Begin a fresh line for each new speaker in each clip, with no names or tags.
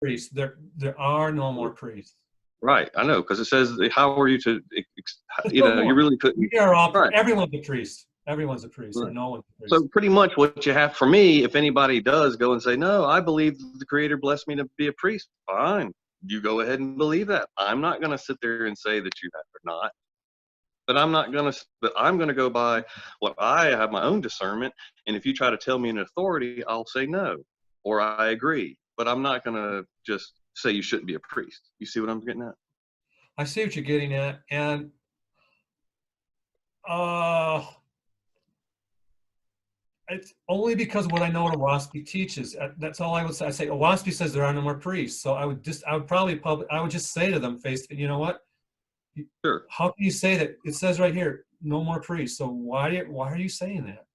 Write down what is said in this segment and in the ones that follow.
priests. There are no more priests.
Right, I know, because it says, how are you to,
There's
you
no
know,
more.
you really couldn't.
We are all,
Right.
everyone's a priest. Everyone's a priest, or
Right.
no one's a priest.
So pretty much what you have for me, if anybody does go and say, no, I believe the Creator blessed me to be a priest, fine. You go ahead and believe that. I'm not going to sit there and say that you have or not. But I'm going to go by what I have my own discernment. And if you try to tell me an authority, I'll say no, or I agree. But I'm not going to just say you shouldn't be a priest. You see what I'm getting at?
I see what you're getting at. And it's only because of what I know what Oahspe teaches. That's all I would say. I say Oahspe says there are no more priests. So I would just say to them, you know what?
Sure.
How can you say that? It says right here, no more priests. So why are you saying that?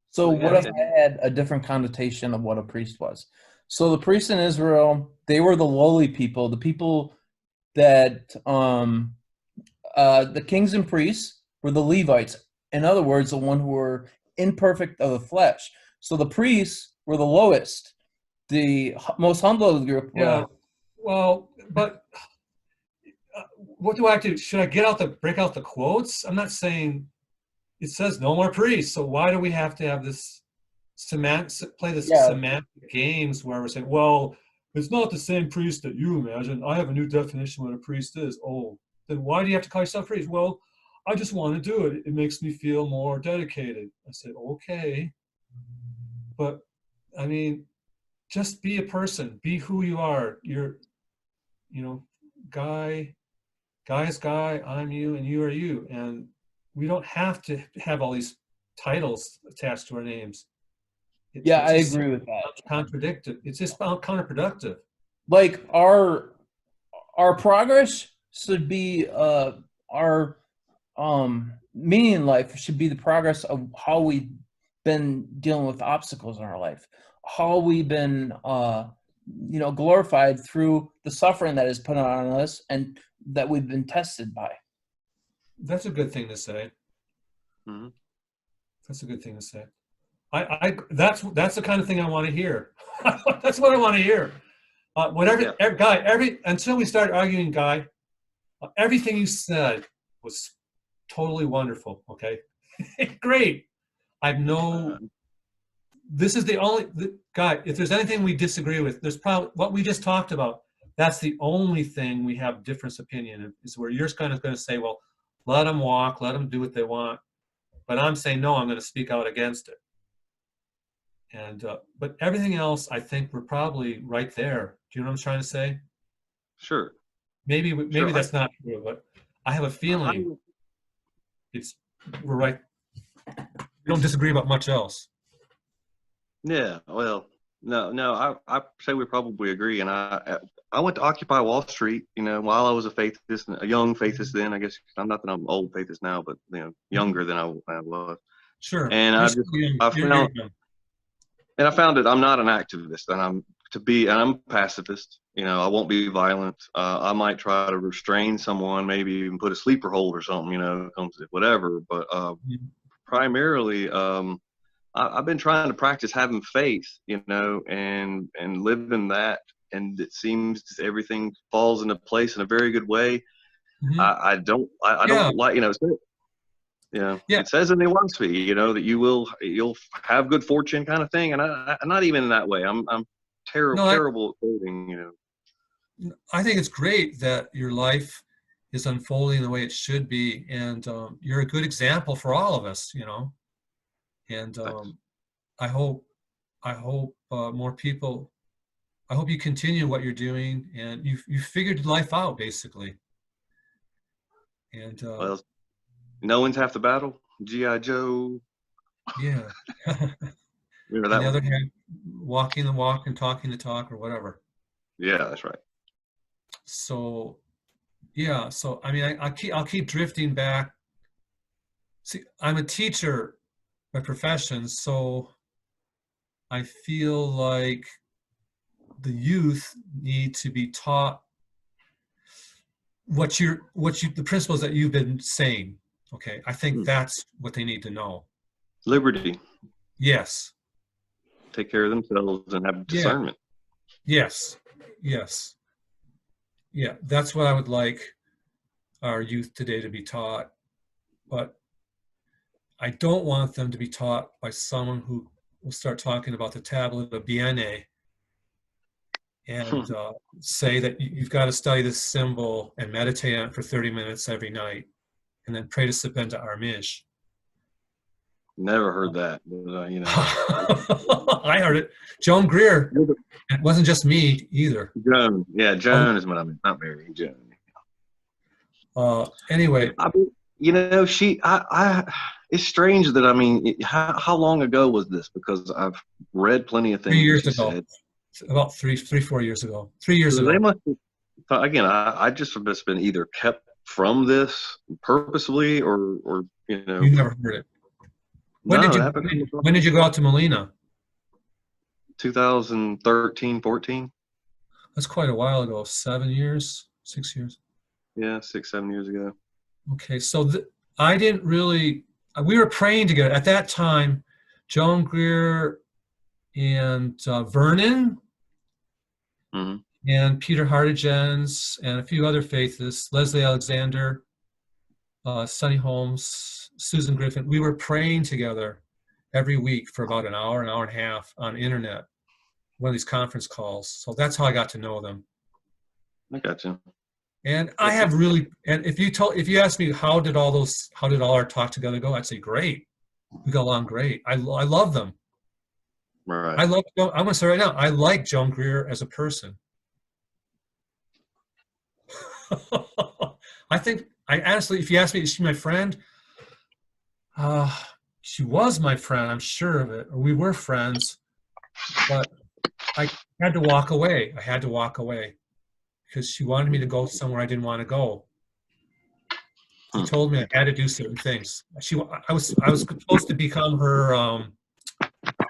So what if I had a different connotation of what a priest was? So the priests in Israel, they were the lowly people, the people that the kings and priests were the Levites. In other words, the one who were imperfect of the flesh. So the priests were the lowest, the most humble of the group.
Yeah. Well, but what do I have to? Should I break out the quotes? I'm not saying it says no more priests. So why do we have to have this semantic games where we're saying, well, it's not the same priest that you imagine. I have a new definition of what a priest is. Oh, then why do you have to call yourself a priest? Well, I just want to do it. It makes me feel more dedicated. I said, okay. But, I mean, just be a person. Be who you are. You're, Guy is Guy, I'm you, and you are you. And we don't have to have all these titles attached to our names.
I agree with that.
Contradictive. It's just counterproductive.
Like our progress should be our meaning in life should be the progress of how we've been dealing with obstacles in our life, how we've been glorified through the suffering that is put on us and that we've been tested by.
That's a good thing to say.
Mm-hmm.
That's a good thing to say. That's the kind of thing I want to hear. That's what I want to hear. Until we start arguing, Guy, everything you said was totally wonderful. Okay, great. This is the only Guy. If there's anything we disagree with, there's probably what we just talked about. That's the only thing we have different opinion of, is where you're kind of going to say, well, let them walk, let them do what they want. But I'm saying, no, I'm going to speak out against it. And but everything else, I think we're probably right there. Do you know what I'm trying to say?
Sure.
Maybe that's not true, but I have a feeling we're right. We don't disagree about much else.
Yeah. Well, no. I say we probably agree. And I went to Occupy Wall Street, while I was a Faithist, a young Faithist then. I guess I'm not that I'm old Faithist now, but younger than I was.
Sure.
And I found that I'm not an activist, and I'm a pacifist. I won't be violent. I might try to restrain someone, maybe even put a sleeper hold or something, whatever. But primarily, I've been trying to practice having faith, and living that. And it seems everything falls into place in a very good way. Mm-hmm. I don't like, it says in the Oahspe, that you'll have good fortune kind of thing. And I'm not even in that way. I'm terrible at quoting,
I think it's great that your life is unfolding the way it should be. And you're a good example for all of us, and I hope more people, I hope you continue what you're doing and you figured life out basically. And
well, no one's half the battle. G.I. Joe.
Yeah. On the other hand, walking the walk and talking the talk or whatever.
Yeah, that's right.
So, yeah. So, I mean, I'll keep drifting back. See, I'm a teacher by profession, so I feel like the youth need to be taught the principles that you've been saying. Okay, I think that's what they need to know.
Liberty.
Yes.
Take care of themselves and have discernment.
Yes. Yes. Yeah, that's what I would like our youth today to be taught. But I don't want them to be taught by someone who will start talking about the tablet of Bienne and say that you've got to study this symbol and meditate on it for 30 minutes every night and then pray to Sepenta Armish.
Never heard that. But,
I heard it. Joan Greer. It wasn't just me either.
Joan. Yeah, Joan is what I mean. Not Mary. Joan.
Anyway.
It's strange that, how long ago was this? Because I've read plenty of things.
3 years ago. About 3-4 years ago. 3 years ago.
They must have, again, I just have been either kept from this purposely or
You never heard it. When did you go out to Molina?
2013, 14.
That's quite a while ago. 7 years, 6 years.
Yeah, 6-7 years ago.
Okay, so I didn't really. We were praying together at that time. Joan Greer and Vernon and Peter Hartigens and a few other Faithists, Leslie Alexander, Sonny Holmes, Susan Griffin. We were praying together every week for about an hour and a half on internet, one of these conference calls. So that's how I got to know them.
I got you.
And I have really, and if you ask me how did all our talk together go, I'd say great. We got along great. I love them.
Right.
I'm going to say right now, I like Joan Greer as a person. I honestly, if you ask me, is she my friend? She was my friend, I'm sure of it. Or we were friends, but I had to walk away. Because she wanted me to go somewhere I didn't want to go. She told me I had to do certain things. I was supposed to become her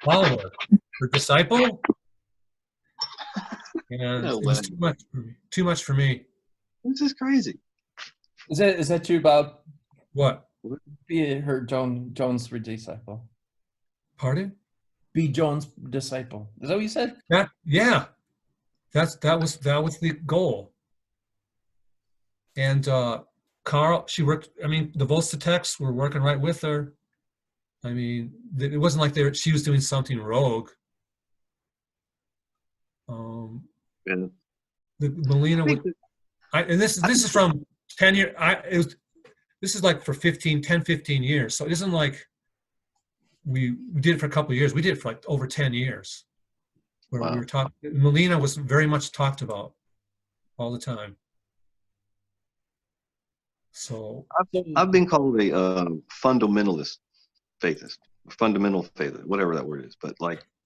follower, her disciple, and it was too much for me.
This is crazy.
Is that true, Bob?
What?
Be her Joan's disciple.
Pardon? Be
Joan's disciple. Is that what you said?
Yeah. That was the goal. And Carl, she worked. The Volstatex were working right with her. It wasn't like she was doing something rogue. The Molina would, and this is from 10 years. This is like for 10, 15 years. So it isn't like we did it for a couple of years. We did it for like over 10 years. Where we were talking, Molina was very much talked about all the time. So
I've been called a fundamentalist Faithist, fundamental faith, whatever that word is, but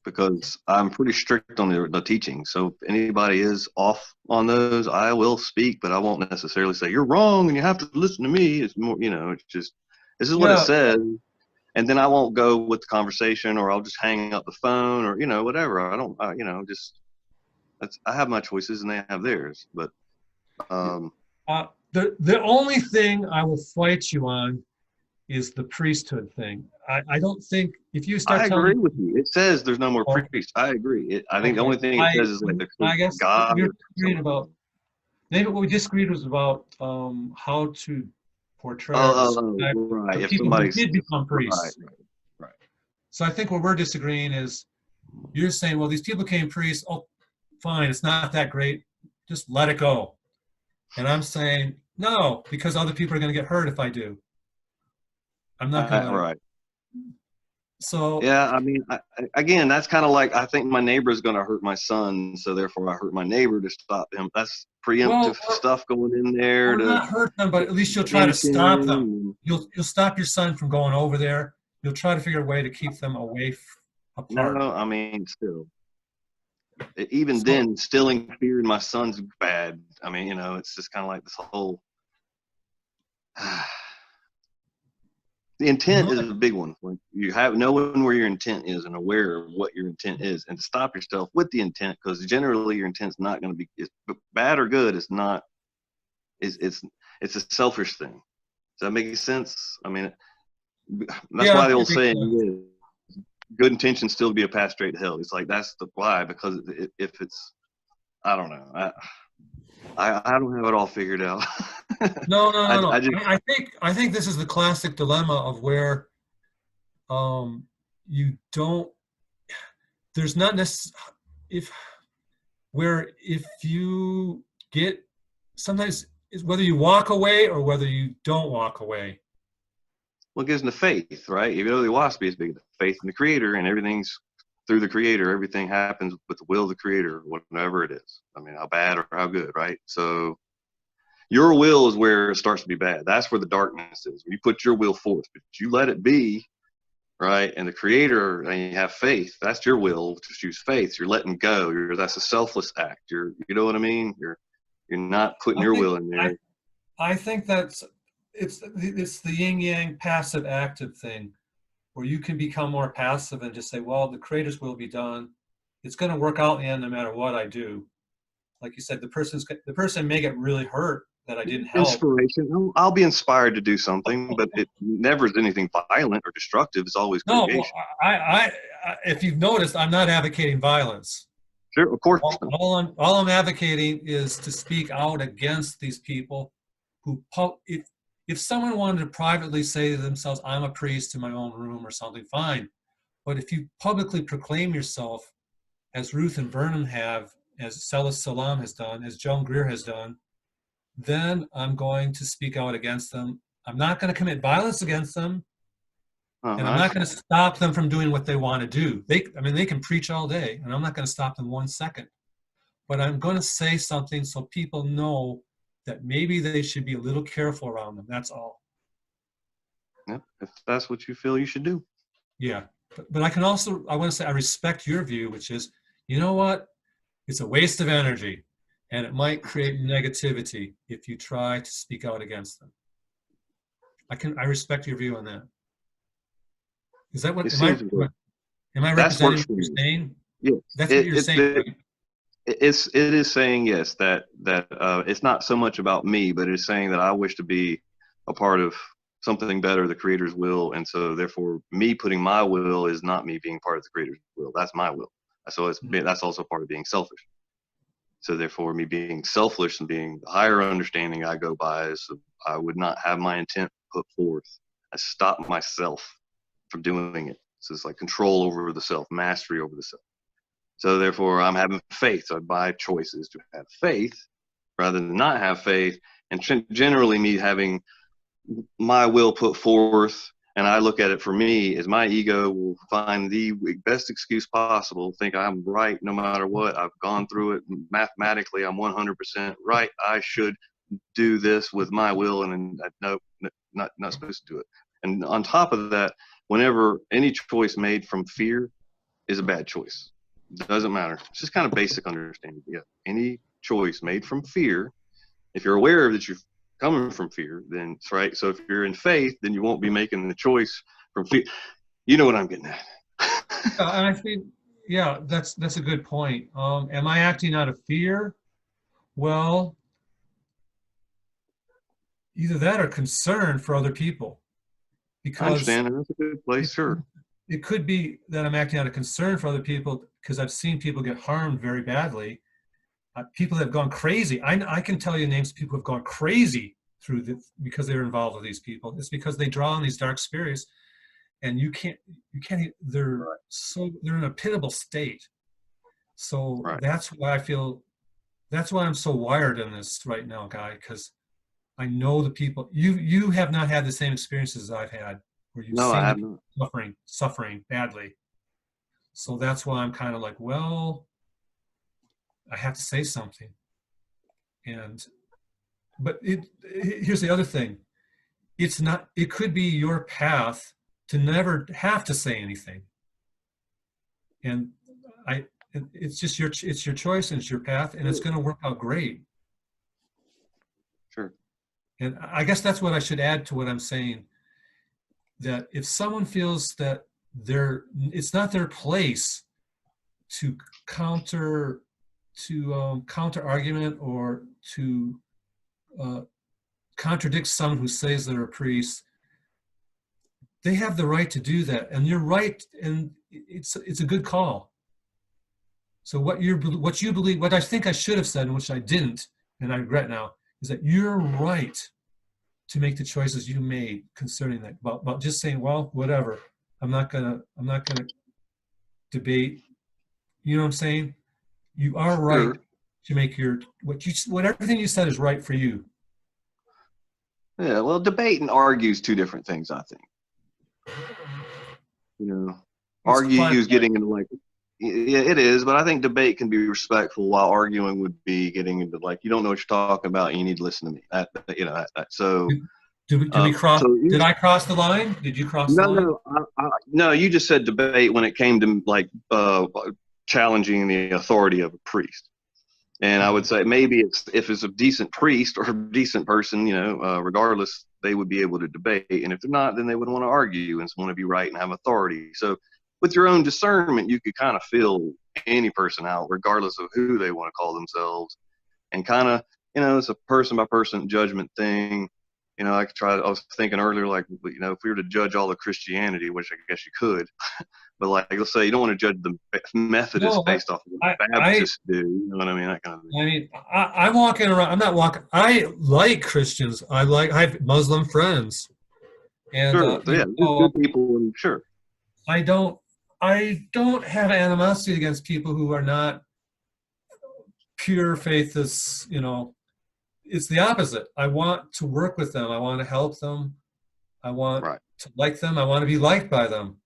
because I'm pretty strict on the teaching. So if anybody is off on those, I will speak, but I won't necessarily say you're wrong and you have to listen to me. It's more, it's just this is what it says. And then I won't go with the conversation, or I'll just hang up the phone, or whatever. I don't, I have my choices and they have theirs. But
the only thing I will fight you on is the priesthood thing. I don't think if you start.
I agree with you. It says there's no more priests. I agree. I think the only thing it says is
I guess
God.
We were disagreeing about. Maybe what we disagreed was about how to portray.
Right. If
people who did become priests.
Right.
So I think what we're disagreeing is, you're saying, well, these people became priests. Oh, fine, it's not that great. Just let it go. And I'm saying no, because other people are going to get hurt if I do. I'm not going to.
Right.
So
yeah, again, that's kind of like, I think my neighbor is going to hurt my son, so therefore I hurt my neighbor to stop him. That's preemptive stuff going in there.
Not hurt them, but at least you'll try to stop them. You'll stop your son from going over there. You'll try to figure a way to keep them away apart.
No, still. Even then, instilling fear in my son's bad. It's just kind of like this whole. The intent is a big one. When you have knowing where your intent is and aware of what your intent is, and to stop yourself with the intent, because generally your intent's not going to be bad or good. It's not. It's a selfish thing. Does that make sense? That's why the old saying is, "Good intentions still be a path straight to hell." It's like that's the why, because if it's I don't know. I don't have it all figured out.
No, no, no, no.
I just,
I think this is the classic dilemma of where you don't. There's not necessarily if you get sometimes it's whether you walk away or whether you don't walk away.
well, it gives them the faith, right? Even though the Oahspe is big, the faith in the Creator, and everything's through the Creator. Everything happens with the will of the Creator, whatever it is. I mean, how bad or how good, right? So your will is where it starts to be bad. That's where the darkness is. You put your will forth, but you let it be, right? And the Creator, and you have faith. That's your will to choose faith. You're letting go. That's a selfless act. You know what I mean? You're not putting your will in there.
I think it's the yin yang passive active thing, where you can become more passive and just say, well, the Creator's will be done. It's going to work out in the end no matter what I do. Like you said, the person may get really hurt that I didn't help.
Inspiration. I'll be inspired to do something, but it never is anything violent or destructive. It's always creation.
No, I if you've noticed, I'm not advocating violence.
Sure, of course.
All I'm advocating is to speak out against these people who, if someone wanted to privately say to themselves, I'm a priest in my own room or something, fine. But if you publicly proclaim yourself, as Ruth and Vernon have, as Celis Salam has done, as Joan Greer has done, then I'm going to speak out against them. I'm not going to commit violence against them, and I'm not going to stop them from doing what they want to do. They can preach all day, and I'm not going to stop them 1 second. But I'm going to say something so people know that maybe they should be a little careful around them. That's all.
Yeah, if that's what you feel you should do.
Yeah, but I want to say I respect your view, which is, you know what? It's a waste of energy, and it might create negativity if you try to speak out against them. I respect your view on that. Is that what, am I representing what you're saying?
Yes.
That's what you're saying, right?
It is saying, yes, that it's not so much about me, but it's saying that I wish to be a part of something better, the Creator's will, and so therefore me putting my will is not me being part of the Creator's will. That's my will. So that's also part of being selfish. So therefore me being selfish and being the higher understanding I go by is I would not have my intent put forth. I stop myself from doing it. So it's like control over the self, mastery over the self. So therefore I'm having faith. So my choice is to have faith rather than not have faith. And generally me having my will put forth, and I look at it for me as my ego will find the best excuse possible, think I'm right no matter what. I've gone through it mathematically. I'm 100% right. I should do this with my will, and no, not supposed to do it. And on top of that, whenever any choice made from fear is a bad choice. It doesn't matter. It's just kind of basic understanding. Yeah, any choice made from fear, if you're aware that you're coming from fear, then it's right. So if you're in faith, then you won't be making the choice from fear. You know what I'm getting at.
And I think, yeah, that's a good point. Am I acting out of fear? Well, either that or concern for other people. Because
I understand, and that's a good place, sure.
It could be that I'm acting out of concern for other people because I've seen people get harmed very badly. People that have gone crazy. I can tell you names of people who have gone crazy because they're involved with these people. It's because they draw on these dark spirits, and they're in a pitiable state. So that's why I'm so wired in this right now, Guy, because I know the people. You have not had the same experiences as I've had, where you've seen people suffering badly. So that's why I'm kind of like, well, I have to say something. But here's the other thing. It could be your path to never have to say anything. And it's your choice and it's your path, and it's going to work out great.
Sure.
And I guess that's what I should add to what I'm saying, that if someone feels that it's not their place to counter argument or to contradict someone who says they're a priest, they have the right to do that, and you're right, and it's a good call. So what you believe, what I think I should have said, and which I didn't, and I regret now, is that you're right to make the choices you made concerning that. About just saying, well, whatever. I'm not gonna debate. You know what I'm saying? You are right
Sure.
to make what everything you said is right for you.
Yeah, well, debate and argue is two different things, I think. You know,
It's
argue
fun.
is getting into like, yeah, it is, but I think debate can be respectful, while arguing would be getting into like, you don't know what you're talking about, and you need to listen to me. So,
Did I cross the line? Did you cross the line?
no, you just said debate when it came to like challenging the authority of a priest. And I would say maybe if it's a decent priest or a decent person, regardless, they would be able to debate. And if they're not, then they would want to argue and want to be right and have authority. So with your own discernment, you could kind of feel any person out, regardless of who they want to call themselves. And kind of, it's a person by person judgment thing. I was thinking earlier, like, if we were to judge all of Christianity, which I guess you could, but like, let's say you don't want to judge the Methodists based off of what Baptists do. You know what I mean? That kind of thing.
I mean, I'm walking around. I'm not walking. I like Christians. I have Muslim friends. And,
sure. Good people. And sure.
I don't have animosity against people who are not pure Faithists, It's the opposite. I want to work with them. I want to help them. I want to like them. I want to be liked by them.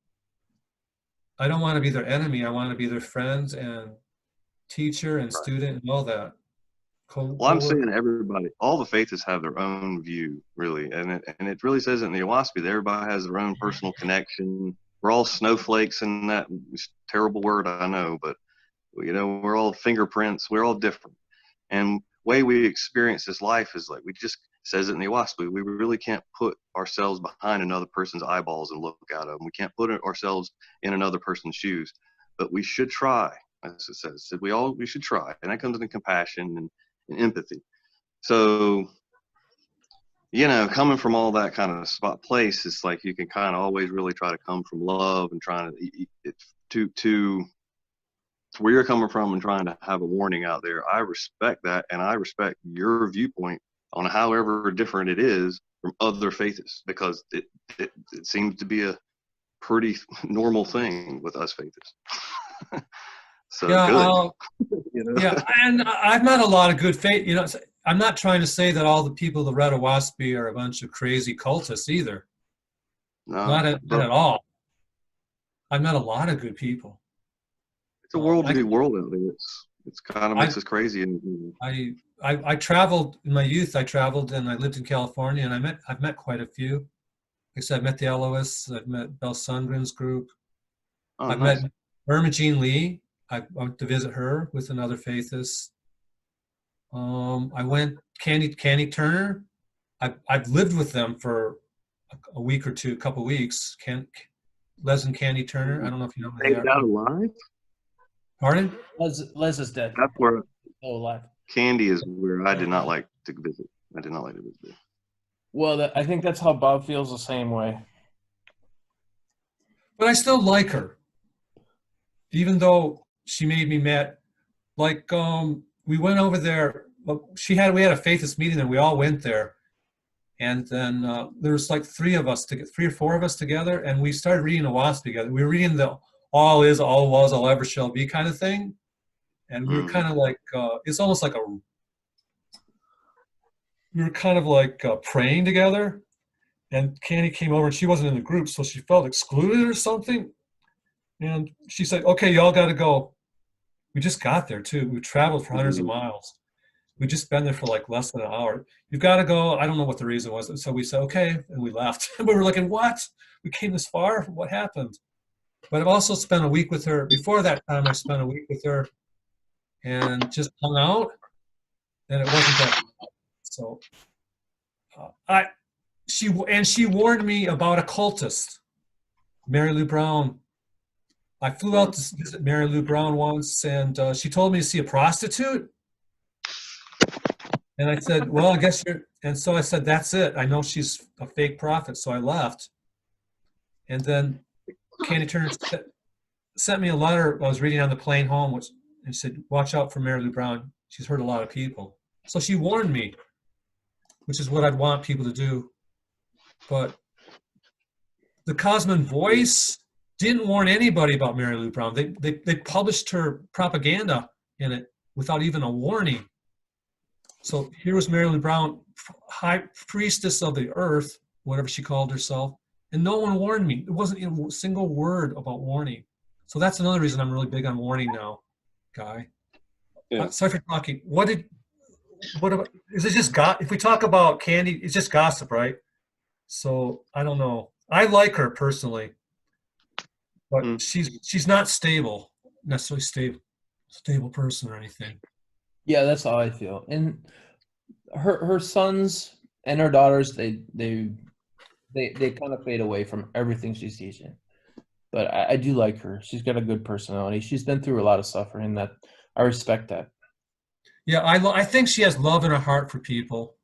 I don't want to be their enemy. I want to be their friends and teacher and student and all that.
Well, I'm saying everybody, all the Faithists have their own view, really. And it really says it in the Oahspe that everybody has their own personal connection. We're all snowflakes in that terrible word, I know, but, we're all fingerprints. We're all different. And way we experience this life is like, we just says it in the Oahspe, we really can't put ourselves behind another person's eyeballs and look at them. We can't put ourselves in another person's shoes, but we should try. As it says, we should try, and that comes in compassion and empathy. So, coming from all that kind of spot place, it's like you can kind of always really try to come from love and trying to where you're coming from and trying to have a warning out there. I respect that, and I respect your viewpoint on however different it is from other Faithists, because it seems to be a pretty normal thing with us Faithists. So
yeah,
good.
Yeah, and I've met a lot of good faith. I'm not trying to say that all the people that read Oahspe are a bunch of crazy cultists either.
No,
not at all. I've met a lot of good people.
It's a worldly world out there. It's kind of makes us crazy.
I traveled in my youth. I traveled and I lived in California, and I've met quite a few. Like I said, I've met the Eloists. I've met Belle Sundgren's group. I've met Irma Jean Lee. I went to visit her with another Faithist. I went Candy Turner. I've lived with them for a week or two, a couple of weeks. Les and Candy Turner. I don't know if you know who they are.
Out alive?
Pardon?
Les is dead.
That's where
alive.
Candy is where I did not like to visit. I did not like to visit.
Well, I think that's how Bob feels the same way.
But I still like her, even though she made me mad. Like we went over there. We had a Faithist meeting, and we all went there. And then there's like three or four of us together, and we started reading Oahspe together. We were reading the all is, all was, all ever shall be kind of thing. And we were kind of like, it's almost like we were kind of like praying together. And Candy came over, and she wasn't in the group, so she felt excluded or something. And she said, okay, y'all got to go. We just got there, too. We traveled for hundreds of miles. We just been there for like less than an hour. You've got to go. I don't know what the reason was. So we said, okay, and we left. And we were like, what? We came this far? What happened? But I've also spent a week with her. Before that time, I spent a week with her and just hung out. And it wasn't that bad. So she warned me about a cultist, Mary Lou Brown. I flew out to visit Mary Lou Brown once, and she told me to see a prostitute. And I said, well, I guess you're, and so I said, that's it. I know she's a fake prophet, so I left. And then Candy Turner sent me a letter I was reading on the plane home, and said, watch out for Mary Lou Brown. She's hurt a lot of people. So she warned me, which is what I'd want people to do. But the Cosman Voice didn't warn anybody about Mary Lou Brown. They published her propaganda in it without even a warning. So here was Mary Lou Brown, high priestess of the earth, whatever she called herself, and no one warned me. It wasn't even a single word about warning. So that's another reason I'm really big on warning now, Guy.
Yeah.
Sorry for talking. What about, is it just if we talk about Candy, it's just gossip, right? So I don't know. I like her personally, but she's not stable, necessarily stable person or anything.
Yeah, that's how I feel. And her sons and her daughters, they kind of fade away from everything she's teaching. But I do like her. She's got a good personality. She's been through a lot of suffering. That I respect that.
Yeah, I think she has love in her heart for people,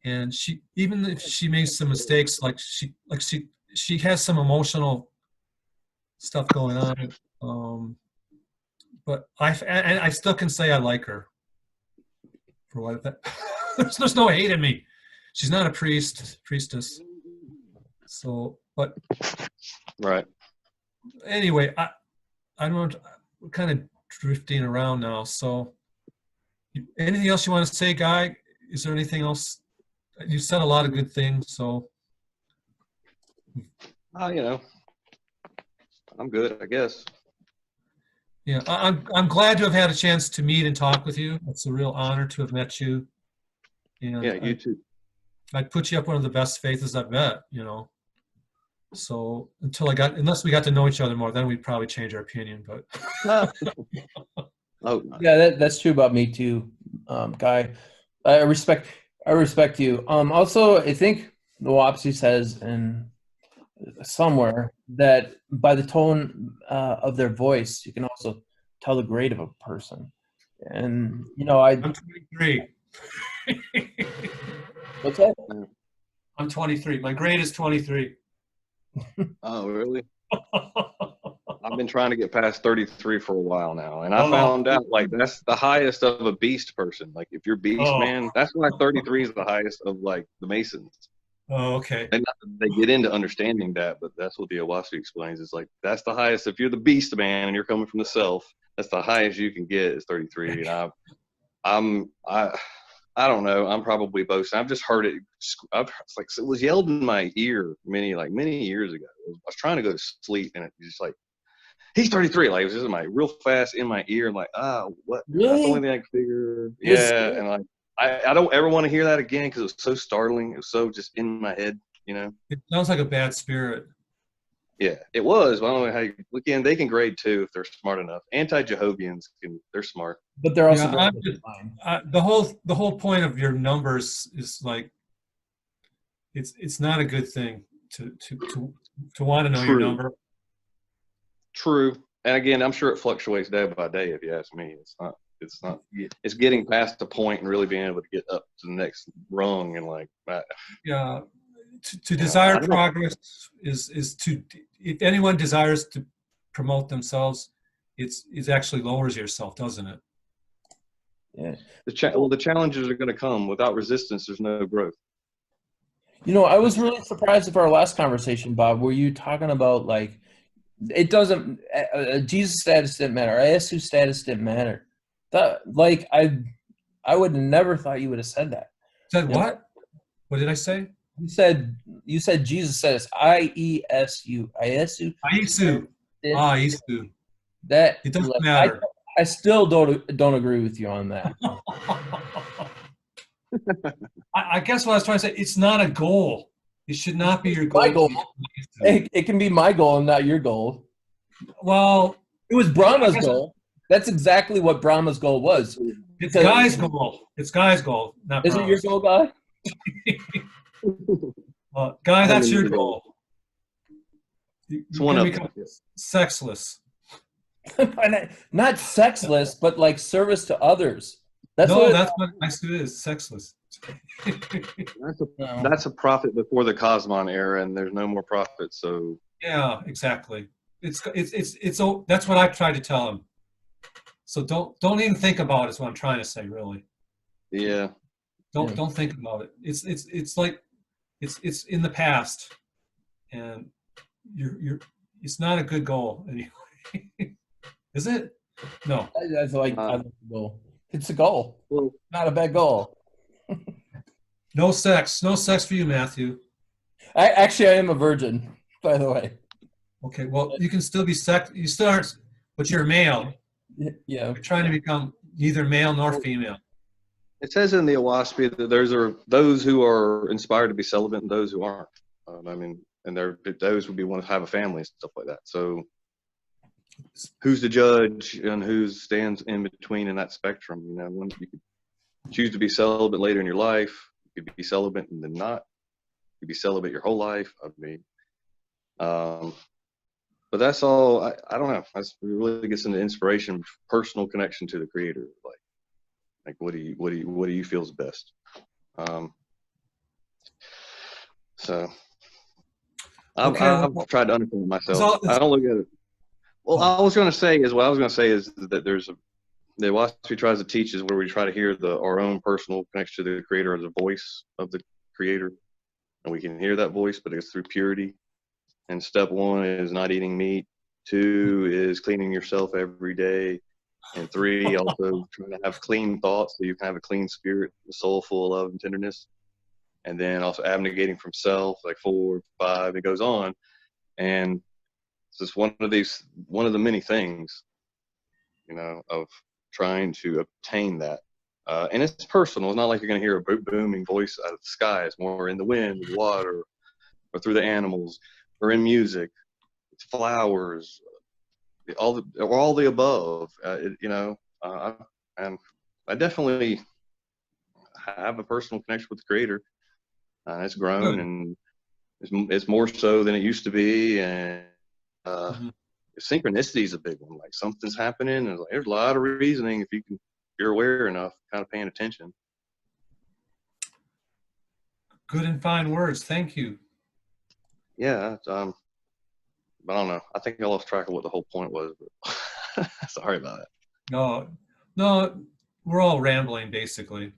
and she, even if she makes some mistakes, she has some emotional stuff going on. But I still can say I like her for what that. There's no hate in me. She's not a priestess. So, but
Right.
Anyway, I don't know. We're kind of drifting around now. So, anything else you want to say, Guy? Is there anything else? You said a lot of good things. So,
I'm good, I guess.
yeah, I'm glad to have had a chance to meet and talk with you. It's a real honor to have met you. And
Yeah, you too.
I'd put you up one of the best Faithists I've met. So unless we got to know each other more, then we'd probably change our opinion. But
Oh,
yeah, that's true about me too, Guy. I respect you. Also, I think the Oahspe says in somewhere that by the tone of their voice, you can also tell the grade of a person. And
I'm 23.
What's that?
I'm 23. My grade is 23.
Oh, really? I've been trying to get past 33 for a while now, and I found out that's the highest of a beast person. Like if you're beast man, that's why 33 is the highest of the Masons.
Oh, okay.
And they get into understanding that, but that's what the Oahspe explains. It's that's the highest. If you're the beast man and you're coming from the self, that's the highest you can get is 33. And I don't know. I'm probably boasting. I've just heard it. It was yelled in my ear many years ago. I was trying to go to sleep, and it was just he's 33. It was just real fast in my ear. I'm what?
Really?
That's the only thing I could figure. Yeah, and I don't ever want to hear that again because it was so startling. It was so just in my head,
It sounds like a bad spirit.
Yeah, it was. I don't know how they can grade too if they're smart enough. Anti-Jehovians they're smart.
But they're also
the whole point of your numbers is it's not a good thing to want to know your number.
True. And again, I'm sure it fluctuates day by day if you ask me. It's not it's getting past the point and really being able to get up to the next rung and
Yeah. To desire progress is to, if anyone desires to promote themselves, it actually lowers yourself, doesn't it?
Yeah.
The challenges are going to come. Without resistance, there's no growth.
I was really surprised of our last conversation, Bob. Were you talking about it doesn't Jesus' status didn't matter, ISU status didn't matter? That I would have never thought you would have said that.
Said what? What did I say?
You said Jesus says IESU. ISU.
ISU.
That
it doesn't matter.
I still don't agree with you on that.
I guess what I was trying to say, it's not a goal. It should not be your goal.
My goal. It can be my goal and not your goal.
Well,
it was Brahma's goal. That's exactly what Brahma's goal was.
It's Guy's goal. It's Guy's goal, not
Is
Brahma's.
it your goal, Guy?
Guy, that's your goal.
It's one of them.
Sexless.
Not sexless, but service to others.
That's what it is. Sexless.
That's a prophet before the Cosmon era, and there's no more prophets. So
yeah, exactly. It's that's what I tried to tell him. So don't even think about it. Is what I'm trying to say, really.
Yeah.
Don't think about it. It's like it's in the past, and you're it's not a good goal anyway. Is it? No.
I like the goal. It's a goal,
Well,
not a bad goal.
No sex for you, Matthew.
I am a virgin, by the way.
Okay, well, you can still be you still aren't, but you're male.
Yeah.
You're trying to become neither male nor female.
it says in the Oahspe that there's those who are inspired to be celibate and those who aren't. I mean, and those would be want to have a family and stuff like that. So who's the judge and who stands in between in that spectrum? You know, when you could choose to be celibate later in your life, you could be celibate and then not. You could be celibate your whole life. I mean, but that's all. I don't know. That's really gets into inspiration, personal connection to the Creator. Like what do you feel is best? So I've tried to understand myself. I don't look at it. Well, what I was going to say is that the Oahspe tries to teach is where we try to hear our own personal connection to the Creator as a voice of the Creator, and we can hear that voice, but it's through purity. And step 1 is not eating meat. 2 is cleaning yourself every day. And 3, also trying to have clean thoughts so you can have a clean spirit, a soul full of love and tenderness. And then also abnegating from self, like 4, 5, it goes on. And it's just one of the many things, you know, of trying to obtain that. And it's personal. It's not like you're going to hear a booming voice out of the sky. It's more in the wind, the water, or through the animals, or in music. It's flowers, all the above. You know, and I definitely have a personal connection with the Creator. It's grown, and it's more so than it used to be. And synchronicity is a big one. Like something's happening, and there's a lot of reasoning if you're aware enough, kind of paying attention.
Good and fine words. Thank you.
Yeah. But I don't know. I think I lost track of what the whole point was. But sorry about it.
No, we're all rambling basically.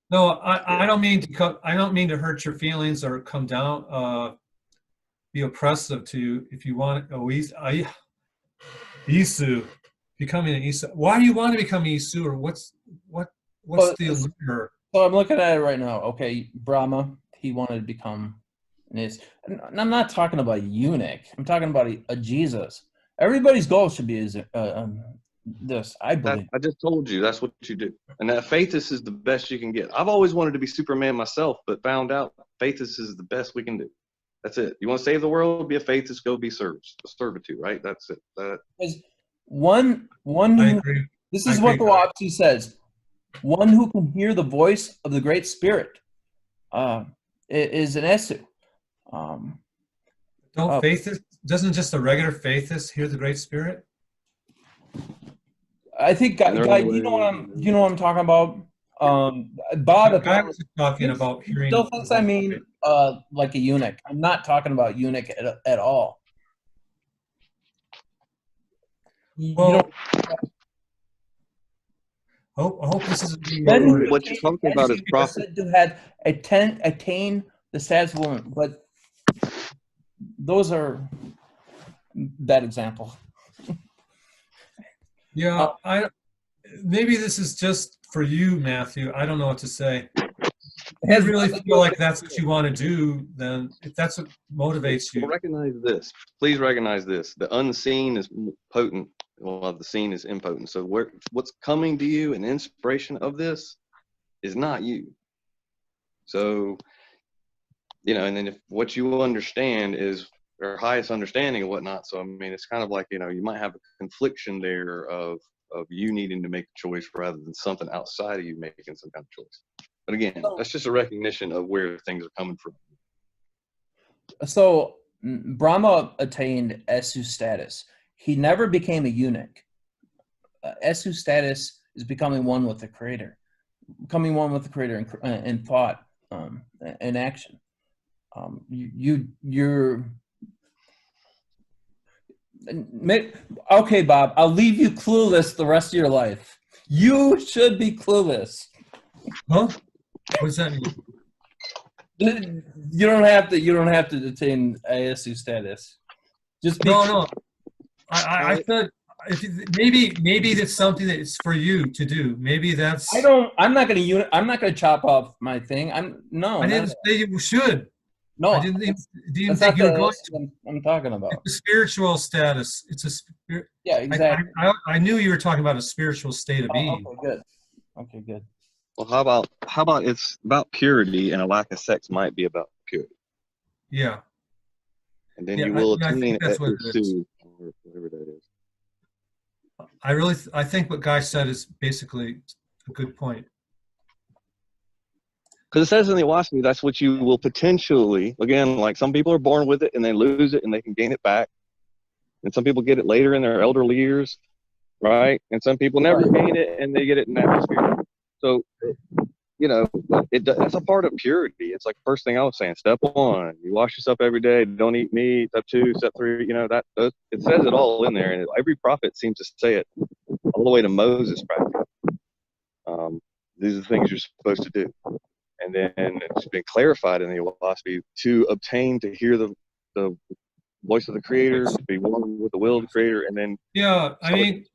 No, I don't mean to hurt your feelings or come down, be oppressive to you. If you want, Isu, becoming an Isu. Why do you want to become Isu, or what's the allure?
So I'm looking at it right now. Okay, Brahma, he wanted to become and I'm not talking about a eunuch. I'm talking about a Jesus. Everybody's goal should be this, I believe.
I just told you that's what you do. And that Faithists is the best you can get. I've always wanted to be Superman myself, but found out Faithists is the best we can do. That's it. You want to save the world, be a Faithist, go be servitude, right? That's it.
One
I agree.
This is what the Oahspe says. One who can hear the voice of the Great Spirit is an Esu.
Doesn't just a regular Faithist hear the Great Spirit?
I think, guy, you know what I'm talking about. Bob,
I was talking about hearing.
Still thinks I mean like a eunuch. I'm not talking about eunuch at all.
Well, I hope this isn't being
recorded. What you're talking about is prophet.
To have attain the status of woman, but those are bad example.
Yeah, maybe this is just for you, Matthew. I don't know what to say. If you really feel like that's what you want to do, then if that's what motivates you.
Please recognize this. The unseen is potent, while the seen is impotent. So what's coming to you, an inspiration of this, is not you. So, you know, and then if what you understand is our highest understanding and whatnot. So, I mean, it's kind of like, you know, you might have a confliction there of you needing to make a choice rather than something outside of you making some kind of choice. But again, that's just a recognition of where things are coming from.
So Brahma attained Esu status. He never became a eunuch. Esu status is becoming one with the Creator. Becoming one with the Creator in thought and action. Okay, Bob, I'll leave you clueless the rest of your life. You should be clueless.
Huh? What does that mean?
You don't have to attain ASU status. Just be
No. I said maybe that's something that's for you to do. Maybe that's.
I'm not gonna chop off my thing.
I didn't say you should.
No,
I didn't
that's
think
not
you were going to.
I'm talking about.
It's a spiritual status. It's a spirit.
Yeah, exactly.
I knew you were talking about a spiritual state of being.
Okay, good.
Well, how about it's about purity, and a lack of sex might be about purity.
Yeah.
And then you will attain
that's what it is.
or whatever that is.
I think what Guy said is basically a good point.
Because it says in the Oahspe, that's what you will potentially, again, like some people are born with it and they lose it and they can gain it back. And some people get it later in their elderly years, right? And some people never gain it and they get it in atmosphere. So, that's a part of purity. It's like the first thing I was saying. Step 1, you wash yourself every day. Don't eat meat. Step 2, step 3, it says it all in there. And every prophet seems to say it all the way to Moses practically. These are the things you're supposed to do. And then it's been clarified in the Oahspe to obtain, to hear the voice of the Creator, to be one with the will of the Creator, and then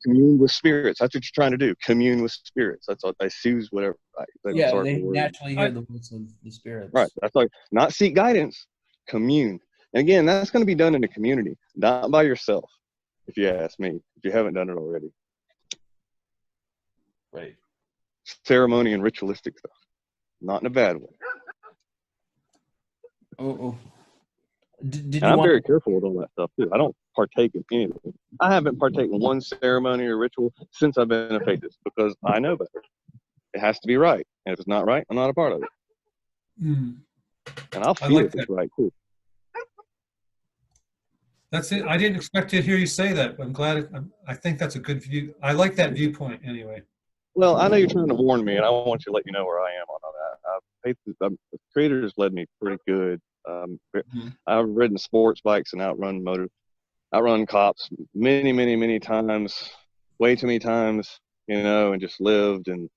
commune with spirits. That's what you're trying to do. Commune with spirits. That's what they choose, whatever.
They naturally hear the voice of the spirits.
Right. That's like not seek guidance. Commune. And again, that's going to be done in a community, not by yourself. If you ask me, if you haven't done it already.
Right.
Ceremony and ritualistic stuff. Not in a bad way. I'm very careful with all that stuff too. I don't partake in anything. I haven't partaken in one ceremony or ritual since I've been a Faithist because I know better. It has to be right, and if it's not right, I'm not a part of it. And I'll feel if it's right too.
That's it. I didn't expect to hear you say that, but I'm glad. I think that's a good view. I like that viewpoint anyway.
Well, I know you're trying to warn me, and I want you to let you know where I am on all that. The Creator has led me pretty good. I've ridden sports bikes and outrun cops many, many, many times, way too many times, and just lived and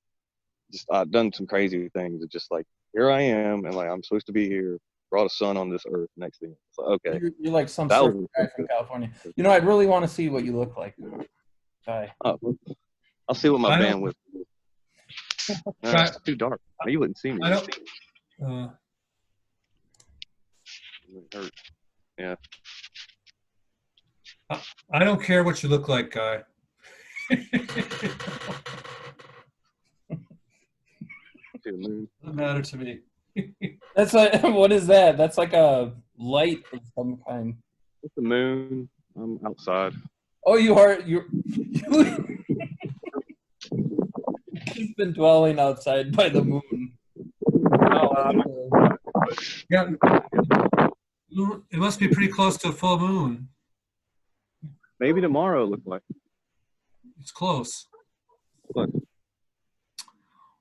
just I've done some crazy things. It's just like, here I am, and like I'm supposed to be here, brought a son on this earth. Next thing, it's like, okay,
you're like some sort of guy from California. I'd really want to see what you look like. Guy.
I'll see what my bandwidth is. No, it's too dark. You wouldn't see me.
I don't.
It hurt. Yeah.
I don't care what you look like, Guy. Doesn't matter to me.
That's like, what is that? That's like a light of some kind.
It's the moon. I'm outside.
Oh, you've been dwelling outside by the moon.
Yeah, it must be pretty close to a full moon.
Maybe tomorrow it looks like.
It's close.
Look.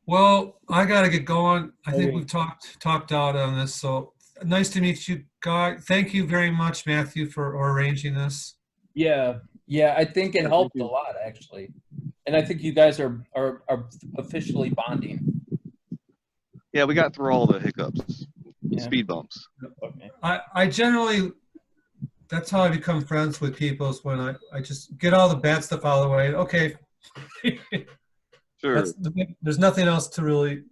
Well, I got to get going. I think we've talked out on this. So nice to meet you, Guy. Thank you very much, Matthew, for arranging this.
Yeah, I think it helped a lot, actually. And I think you guys are officially bonding.
Yeah, we got through all the hiccups, speed bumps.
Okay.
I generally, that's how I become friends with people, is when I just get all the bad stuff out of the way. Okay.
Sure.
There's nothing else to really